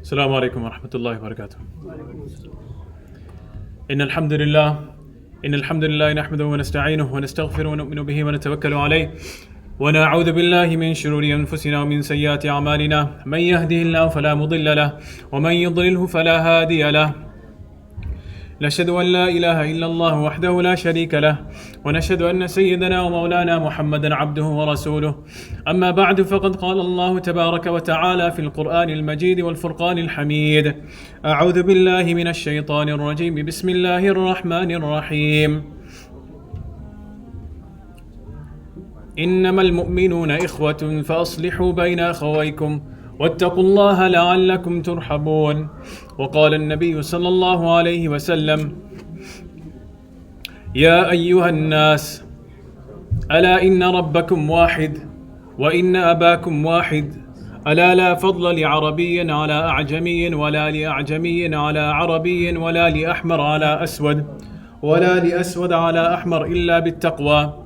السلام عليكم ورحمة الله وبركاته. إن الحمد لله نحمده ونستعينه ونستغفره ونؤمن به ونتوكل عليه ونعوذ بالله من شرور أنفسنا ومن سيئات أعمالنا. من يهده الله فلا مضل له ومن يضلله فلا هادي له. نشهد أن لا إله إلا الله وحده لا شريك له ونشهد أن سيدنا ومولانا محمدا عبده ورسوله. أما بعد، فقد قال الله تبارك وتعالى في القرآن المجيد والفرقان الحميد: أعوذ بالله من الشيطان الرجيم، بسم الله الرحمن الرحيم. إنما المؤمنون إخوة فأصلحوا بين أخويكم واتقوا الله لعلكم ترحمون. وقال النبي صلى الله عليه وسلم: يا أيها الناس، ألا إن ربكم واحد وإن أباكم واحد، ألا لا فضل لعربي على أعجمي ولا لأعجمي على عربي ولا لأحمر على أسود ولا لأسود على أحمر إلا بالتقوى.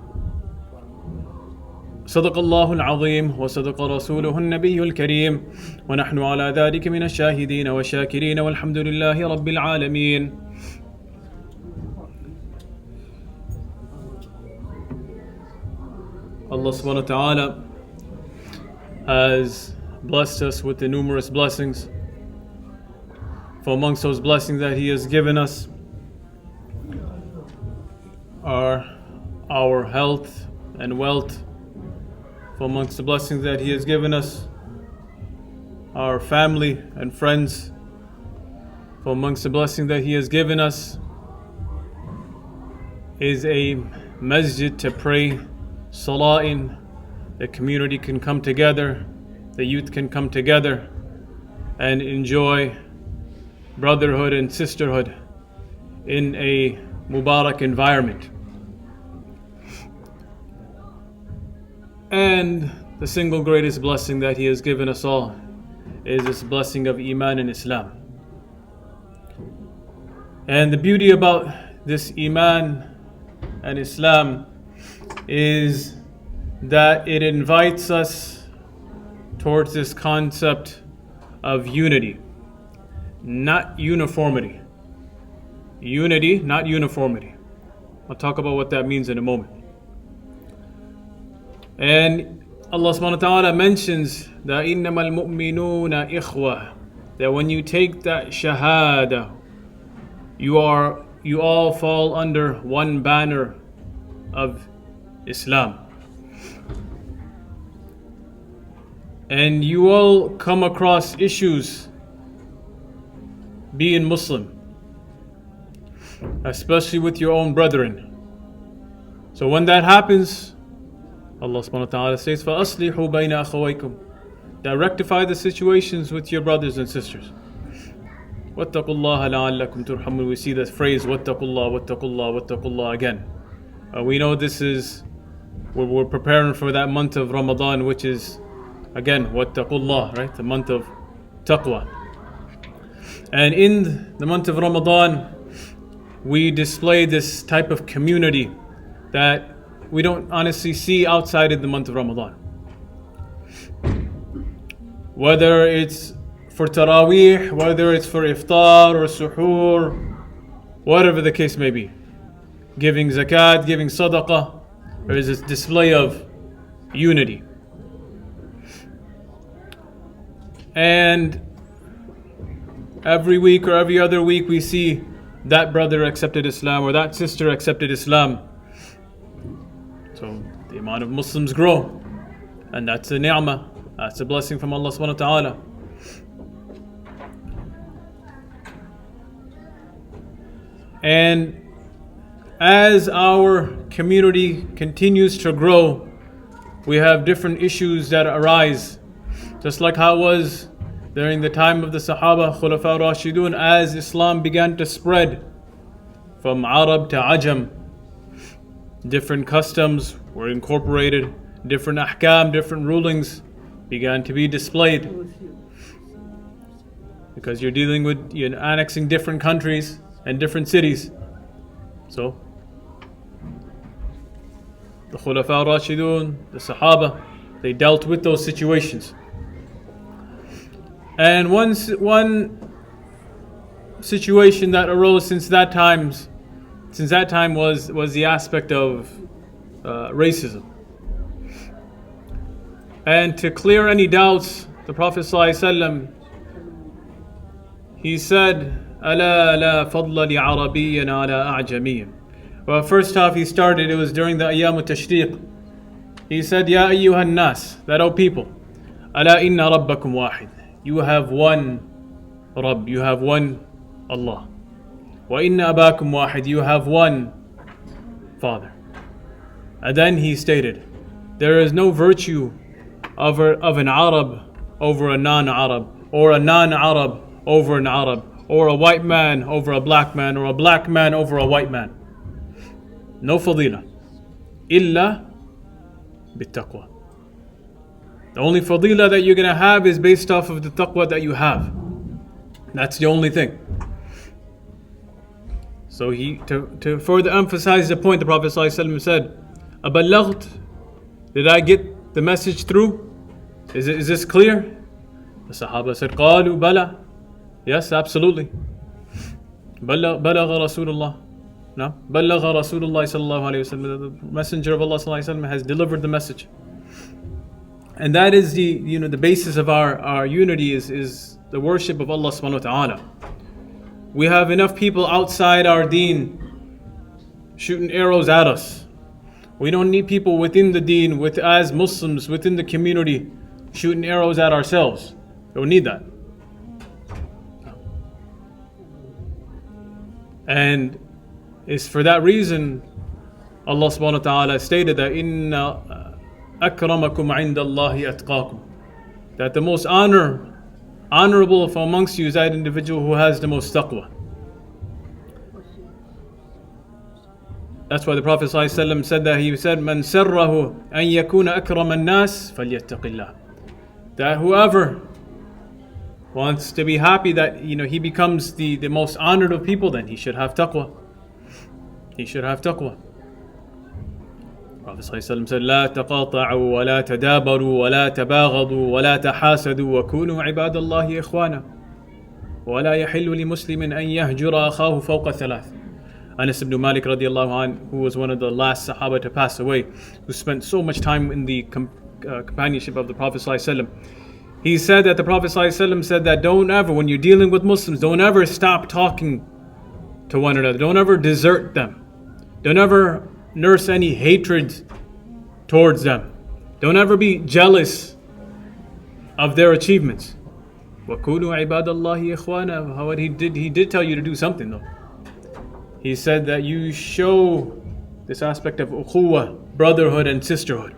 صدق الله العظيم وصدق رسوله النبي الكريم، ونحن على ذلك من الشاهدين والشاكرين، والحمد لله رب العالمين. Allah subhanahu wa ta'ala has blessed us with the numerous blessings. For amongst those blessings that He has given us are our health and wealth. For amongst the blessings that He has given us, our family and friends. For amongst the blessings that He has given us is a masjid to pray salah in. The community can come together, the youth can come together and enjoy brotherhood and sisterhood in a Mubarak environment. And the single greatest blessing that He has given us all is this blessing of Iman and Islam. And the beauty about this Iman and Islam is that it invites us towards this concept of unity, not uniformity. Unity, not uniformity. I'll talk about what that means in a moment. And Allah subhanahu wa ta'ala mentions that إِنَّمَا الْمُؤْمِنُونَ إِخْوَةً, that when you take that shahada, you all fall under one banner of Islam. And you all come across issues being Muslim, especially with your own brethren. So when that happens, Allah subhanahu wa ta'ala says, فَأَصْلِحُوا بَيْنَ أَخَوَيْكُمْ, that rectify the situations with your brothers and sisters. وَاتَّقُوا اللَّهَ لَعَلَّكُمْ تُرْحَمُونَ. We see that phrase, وَاتَّقُوا اللَّهَ, وَاتَّقُوا اللَّهَ, وَاتَّقُوا اللَّهَ again. We know this is, we're preparing for that month of Ramadan, which is, again, وَاتَّقُوا اللَّهَ, right? The month of taqwa. And in the month of Ramadan, we display this type of community that we don't honestly see outside of the month of Ramadan. Whether it's for Taraweeh, whether it's for iftar or suhoor, whatever the case may be. Giving zakat, giving sadaqah, there is this display of unity. And every week or every other week we see that brother accepted Islam or that sister accepted Islam. So the amount of Muslims grow, and that's a ni'mah, that's a blessing from Allah subhanahu wa ta'ala. And as our community continues to grow, we have different issues that arise, just like how it was during the time of the Sahaba, Khulafa Rashidun, as Islam began to spread from Arab to Ajam. Different customs were incorporated, different ahkam, different rulings began to be displayed. Because you're dealing with, you're annexing different countries and different cities. So, the Khulafa Rashidun, the Sahaba, they dealt with those situations. And one situation that arose since that time was the aspect of racism. And to clear any doubts, the Prophet ﷺ, he said, ألا لا فضل لعربي على أعجمي. Well, first off, he started, it was during the أيام التشريق. He said, يا أيها الناس, that O people, ألا إن ربكم واحد. You have one Rabb, you have one Allah. وإن أباكم واحد, you have one Father. And then he stated, there is no virtue of an Arab over a non-Arab, or a non-Arab over an Arab, or a white man over a black man, or a black man over a white man. No fadila. Illa bittaqwa. The only fadila that you're going to have is based off of the taqwa that you have. That's the only thing. So to further emphasize the point, the Prophet ﷺ said, أبلغت? Did I get the message through? Is this clear? The Sahaba said, قالوا بلى. Yes, absolutely. بلغ رسول الله. No, بلغ رسول الله صلى الله عليه وسلم. The Messenger of Allah صلى الله عليه وسلم has delivered the message. And that is the basis of our unity is the worship of Allah subhanahu wa ta'ala. We have enough people outside our deen shooting arrows at us. We don't need people within the deen, as Muslims within the community, shooting arrows at ourselves. We don't need that. And it's for that reason Allah subhanahu wa ta'ala stated that inna akramakum indallahi atqakum, that the most honorable from amongst you is that individual who has the most taqwa. That's why the Prophet ﷺ said that. He said, Man sarrahu an yakuna akram an-nas falyattaqillah. That whoever wants to be happy that he becomes the most honored of people, then he should have taqwa. He should have taqwa. Prophet ﷺ said, لا تقاطعوا ولا تدابروا ولا تباغضوا ولا تحاسدوا وكونوا عباد الله إخوانا ولا يحل لمسلم أن يهجر أخاه فوق ثلاث. Anas ibn Malik radiallahu anh, who was one of the last Sahaba to pass away, who spent so much time in the companionship of the Prophet ﷺ, he said that the Prophet ﷺ said that don't ever, when you're dealing with Muslims, don't ever stop talking to one another. Don't ever desert them. Don't ever nurse any hatred towards them. Don't ever be jealous of their achievements. وَكُونُوا عِبَادَ اللَّهِ إِخْوَانًا. How he did tell you to do something though. He said that you show this aspect of ukhuwah, brotherhood and sisterhood.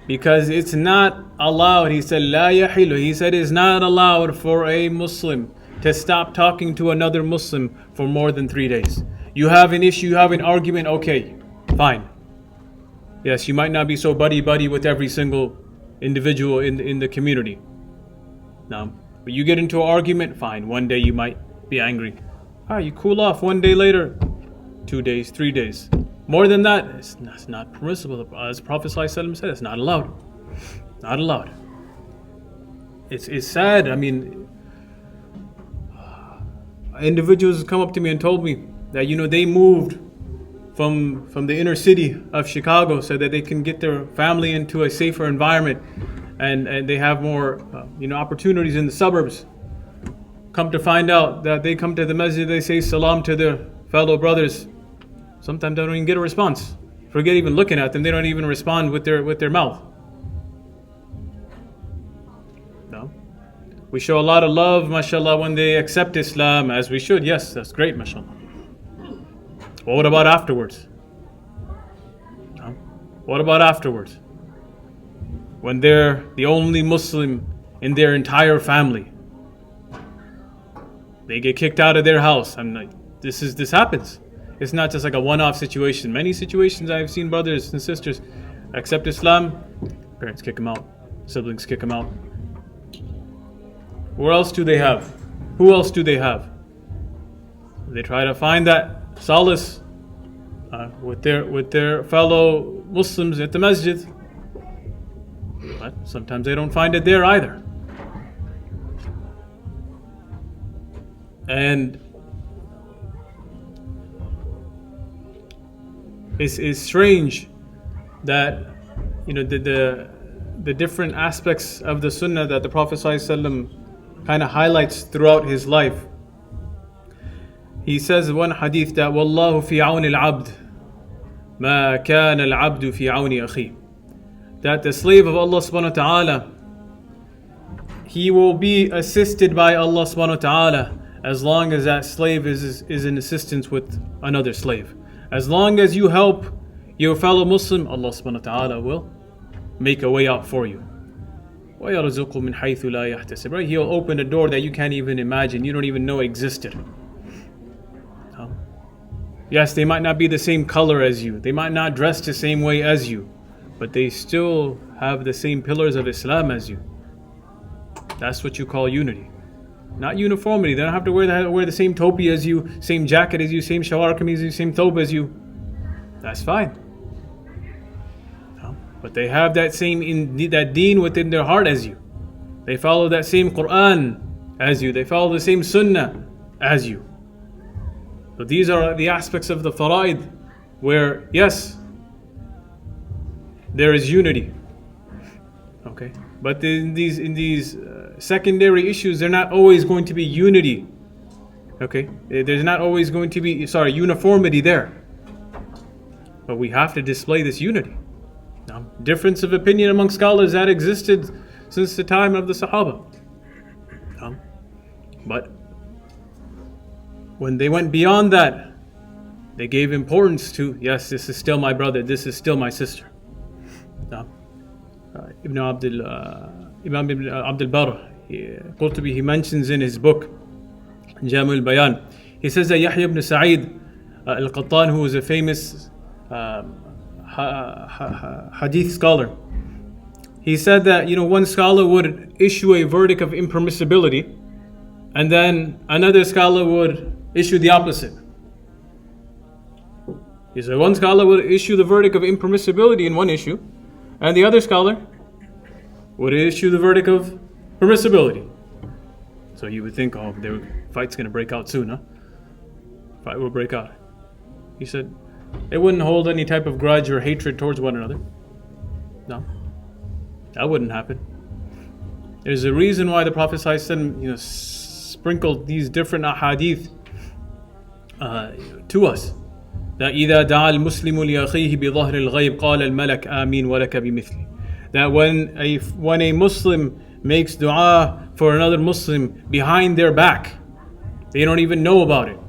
Because it's not allowed, he said, لا يحل. He said it's not allowed for a Muslim to stop talking to another Muslim for more than 3 days. You have an issue, you have an argument, okay, fine. Yes, you might not be so buddy-buddy with every single individual in the community. Now, but you get into an argument, fine. One day you might be angry. You cool off. 1 day later, 2 days, 3 days. More than that, it's not permissible. As Prophet ﷺ said, it's not allowed. Not allowed. It's sad. I mean, individuals come up to me and told me that they moved from the inner city of Chicago so that they can get their family into a safer environment, and they have more opportunities in the suburbs. Come to find out that they come to the masjid, they say salam to their fellow brothers. Sometimes they don't even get a response. Forget even looking at them, they don't even respond with their mouth. No. We show a lot of love, mashallah, when they accept Islam, as we should. Yes, that's great, mashallah. Well, what about afterwards? No. What about afterwards? When they're the only Muslim in their entire family. They get kicked out of their house. I'm like, this happens. It's not just like a one-off situation. Many situations I've seen brothers and sisters accept Islam, parents kick them out, siblings kick them out. Where else do they have? Who else do they have? They try to find that solace with their fellow Muslims at the masjid. But sometimes they don't find it there either. And it's strange that the different aspects of the sunnah that the Prophet ﷺ kind of highlights throughout his life. He says in one hadith that Wallahu fi auni al-abd ma kana al-abdu fi auni akhi, that the slave of Allah subhanahu wa ta'ala, he will be assisted by Allah subhanahu wa ta'ala as long as that slave is in assistance with another slave. As long as you help your fellow Muslim, Allah subhanahu wa ta'ala will make a way out for you. وَيَرْزُقُ مِنْ حَيْثُ لَا يَحْتَسِبُ. Right? He'll open a door that you can't even imagine, you don't even know existed. Yes, they might not be the same color as you, they might not dress the same way as you, but they still have the same pillars of Islam as you. That's what you call unity. Not uniformity. They don't have to wear the same topi as you, same jacket as you, same shawar kameez as you, same thobe as you. That's fine. But they have that same that deen within their heart as you. They follow that same Quran as you. They follow the same Sunnah as you. So these are the aspects of the fara'id where, yes, there is unity. Okay, but in these secondary issues, they're not always going to be unity. Okay, there's not always going to be uniformity there. But we have to display this unity. Now, difference of opinion among scholars that existed since the time of the Sahaba. But when they went beyond that, they gave importance to, yes, this is still my brother, this is still my sister. Imam Ibn Abdul Barr, Qurtubi, he mentions in his book Jami' al-Bayan, he says that Yahya ibn Sa'id al-Qattan, who was a famous hadith scholar, he said that one scholar would issue a verdict of impermissibility, and then another scholar would issue the opposite. He said one scholar would issue the verdict of impermissibility in one issue, and the other scholar would issue the verdict of permissibility. So you would think, the fight's going to break out soon, huh? Fight will break out. He said they wouldn't hold any type of grudge or hatred towards one another. No, that wouldn't happen. There's a reason why the Prophet ﷺ, sprinkled these different ahadith to us. That إِذَا دَعَى الْمُسْلِمُ لِأَخِيهِ بِظَهْرِ الْغَيْبِ قَالَ الْمَلَكُ آمِينَ وَلَكَ بِمِثْلِ. That when a Muslim makes dua for another Muslim behind their back, they don't even know about it,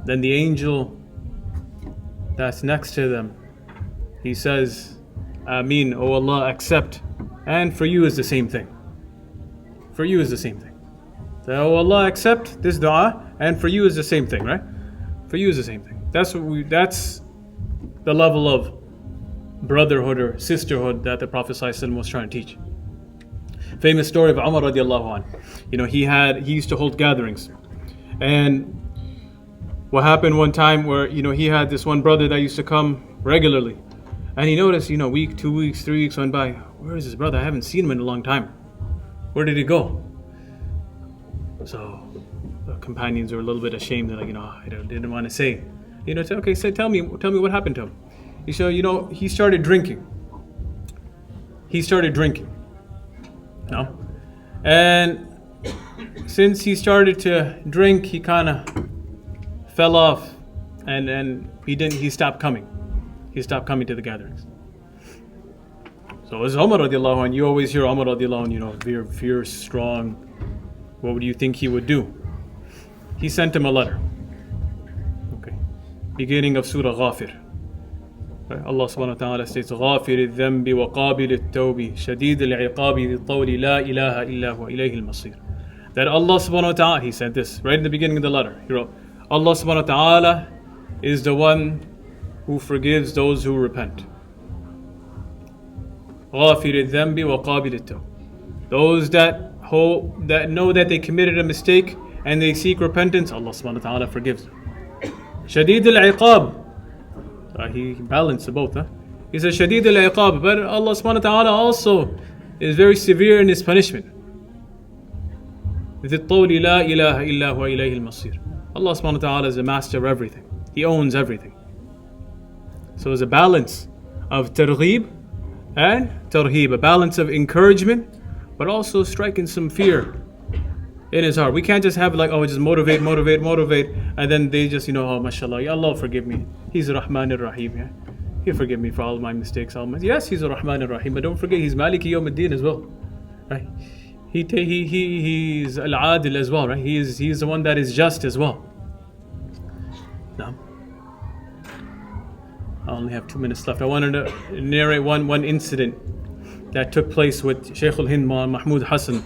then the angel that's next to them, he says, Ameen, O Allah, accept. And for you is the same thing. For you is the same thing. So, O Allah, accept this dua, and for you is the same thing, right? For you is the same thing. That's the level of brotherhood or sisterhood that the Prophet ﷺ was trying to teach. Famous story of Umar radiallahu anh. He used to hold gatherings. And what happened one time where, he had this one brother that used to come regularly. And he noticed, week, 2 weeks, 3 weeks went by. Where is his brother? I haven't seen him in a long time. Where did he go? So the companions were a little bit ashamed. They're like, I didn't want to say. Okay, tell me what happened to him. He said, he started drinking. No? And since he started to drink, he kind of fell off, and he stopped coming. He stopped coming to the gatherings. So as Umar radiallahu anh, you always hear Umar radiallahu anh, very fierce, strong. What would you think he would do? He sent him a letter. Okay. Beginning of Surah Ghafir. Allah subhanahu wa ta'ala states, غافر الذنب وقابل التوب شديد العقاب ذي الطول لا إله إلا هو إليه المصير. That Allah subhanahu wa ta'ala, he said this right in the beginning of the letter. He wrote, Allah subhanahu wa ta'ala is the one who forgives those who repent. غافر الذنب وقابل التوب. Those that know that they committed a mistake and they seek repentance, Allah subhanahu wa ta'ala forgives them. شديد العقاب. He balanced both. He says شديد العقاب, but Allah subhanahu wa ta'ala also is very severe in his punishment. ذِي الطَّوْلِ لَا إِلَهَ إِلَّا هُوَ إِلَيْهِ الْمَصِيرُ. Allah subhanahu wa ta'ala is the master of everything. He owns everything. So it's a balance of targheeb and tarheeb, a balance of encouragement, but also striking some fear in his heart. We can't just have just motivate, and then they just, oh, mashallah, ya Allah forgive me. He's Rahman ar-Rahim. Yeah? He'll forgive me for all my mistakes. Yes, He's Rahman ar-Rahim, but don't forget He's Maliki Yawm ad-Din as well. Right? He's Al-Adil as well, right? He's the one that is just as well. Now, I only have 2 minutes left. I wanted to narrate one incident that took place with Shaykh al-Hind Mahmud Hassan,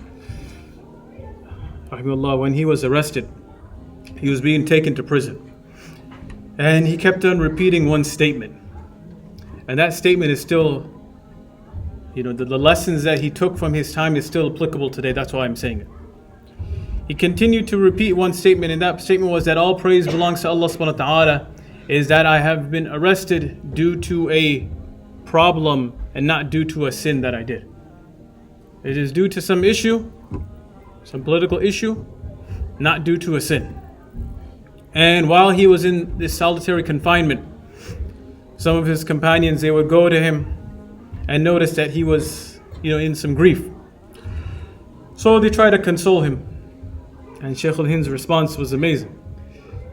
rahimahullah. When he was arrested, he was being taken to prison, and he kept on repeating one statement, and that statement is still, the lessons that he took from his time is still applicable today. That's why I'm saying it. He continued to repeat one statement, and that statement was that all praise belongs to Allah subhanahu wa ta'ala, is that I have been arrested due to a problem and not due to a sin that I did. It is due to some issue, some political issue, not due to a sin. And while he was in this solitary confinement, some of his companions, they would go to him and notice that he was, in some grief. So they tried to console him. And Shaykh al-Hind's response was amazing.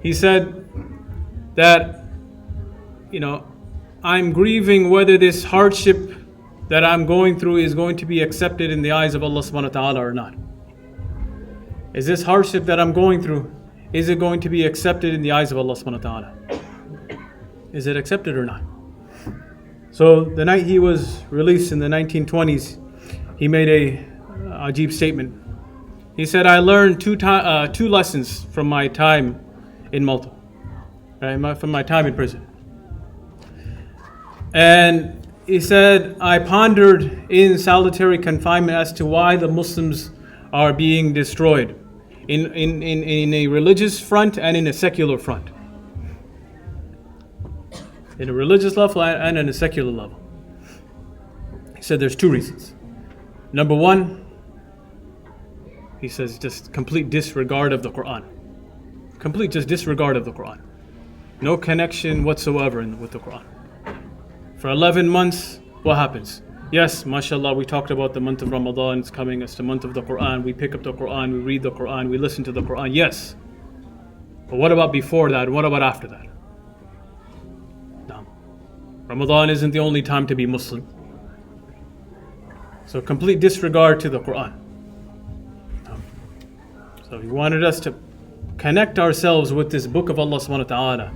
He said that, I'm grieving whether this hardship that I'm going through is going to be accepted in the eyes of Allah subhanahu wa ta'ala or not. Is this hardship that I'm going through, is it going to be accepted in the eyes of Allah subhanahu wa ta'ala? Is it accepted or not? So the night he was released in the 1920s, he made a ajib statement. He said, I learned two lessons from my time in Malta, right? From my time in prison. And he said, I pondered in solitary confinement as to why the Muslims are being destroyed in a religious front and in a secular front. In a religious level and in a secular level. He said there's two reasons. Number one, he says just complete disregard of the Quran. Complete just disregard of the Quran. No connection whatsoever with the Quran. For 11 months, what happens? Yes, mashallah, we talked about the month of Ramadan, it's coming, it's the month of the Quran, we pick up the Quran, we read the Quran, we listen to the Quran, yes. But what about before that? What about after that? No. Ramadan isn't the only time to be Muslim. So complete disregard to the Quran. No. So he wanted us to connect ourselves with this book of Allah subhanahu wa ta'ala.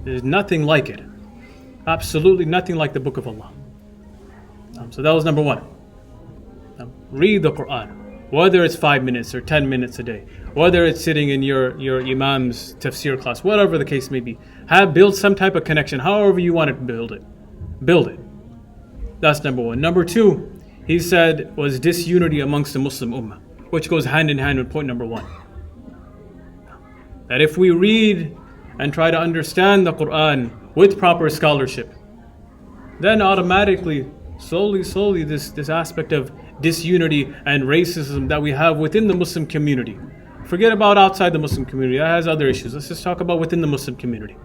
There's nothing like it. Absolutely nothing like the book of Allah. So that was number one. Read the Quran, whether it's 5 minutes or 10 minutes a day, whether it's sitting in your imam's tafsir class, whatever the case may be. Build some type of connection, however you want to build it. Build it. That's number one. Number two, he said, was disunity amongst the Muslim ummah, which goes hand in hand with point number one. That if we read and try to understand the Quran with proper scholarship, then automatically, slowly, this aspect of disunity and racism that we have within the Muslim community. Forget about outside the Muslim community, that has other issues. Let's just talk about within the Muslim community.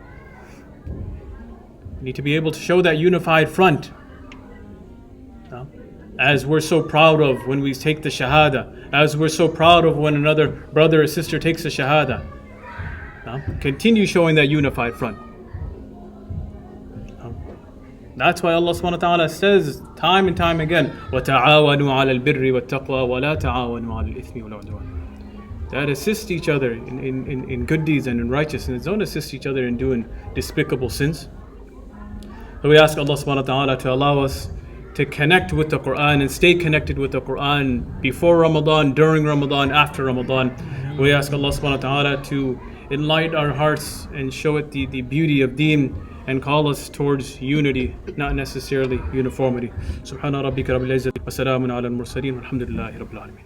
We need to be able to show that unified front. As we're so proud of when we take the Shahada, as we're so proud of when another brother or sister takes the Shahada. Continue showing that unified front. That's why Allah subhanahu wa ta'ala says time and time again, وَتَعَاوَنُوا عَلَى الْبِرِّ وَالتَّقْوَى وَلَا تَعَاوَنُوا عَلَى الْإِثْمِ وَالْعُدْوَانِ. That assist each other in good deeds and in righteousness. Don't assist each other in doing despicable sins. So we ask Allah subhanahu wa ta'ala to allow us to connect with the Quran and stay connected with the Quran before Ramadan, during Ramadan, after Ramadan. We ask Allah subhanahu wa ta'ala to enlighten our hearts and show it the beauty of deen and call us towards unity, not necessarily uniformity. Subhana rabbika rabbil izzati wa salamun ala al-mursaleen walhamdulillahi rabbil alamin.